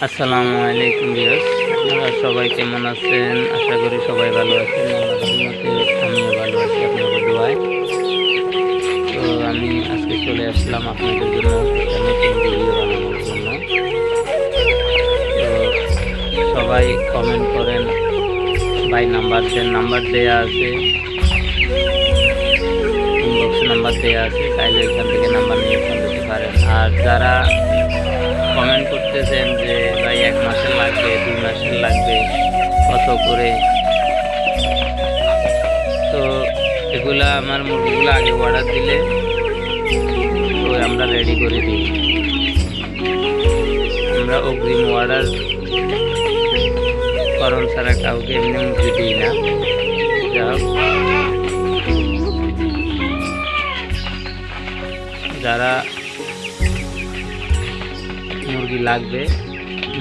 আসসালামু আলাইকুম ভিউয়ার্স, আপনারা সবাই কেমন আছেন? আশা করি সবাই ভালো আছেন। আমিও ভালো আছি আপনাদের দোয়ায়। তো আমি আজকে চলে আসলাম আপনাদের জন্য একটা নতুন ভিডিও বানানোর জন্য। তো সবাই কমেন্ট করেন, ভাই নাম্বার দেন, নাম্বার দেয়া আছে, ইনবক্সে নাম্বার দেয়া আছে, চাইলে এখান থেকে নাম্বার নিয়ে ফোন দিতে পারেন। আর যারা কমেন্ট করতেছেন যে ভাই 1 মাসের লাগবে, 2 মাসের লাগবে, কত করে, তো এগুলা আমার মুরগিগুলো আগে অর্ডার দিলে তো আমরা রেডি করে দিই। আমরা অগ্রিম অর্ডার করণ ছাড়া কাউকে এমনি মুরগি দিই না। যা হোক, যারা মুরগি লাগবে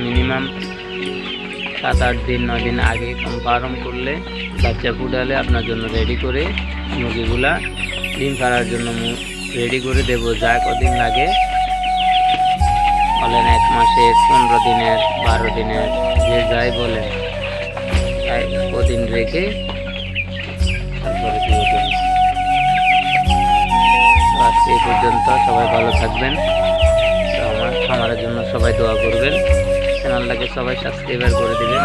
মিনিমাম 7-8 দিন 9 দিন আগে কনফার্ম করলে বাচ্চা ফুটালে আপনার জন্য রেডি করে মুরগিগুলা ডিম ছাড়ার জন্য রেডি করে দেব। যা কদিন লাগে বলেন, 1 মাসের, 15 দিনের, 12 দিনের, যে যাই বলেন, তাই কদিন রেখে তারপরে দিয়ে দেব। আজকে এই পর্যন্ত, সবাই ভালো থাকবেন। আমার জন্য সবাই দোয়া করবেন, চ্যানেলটাকে সবাই সাবস্ক্রাইব করে দিবেন।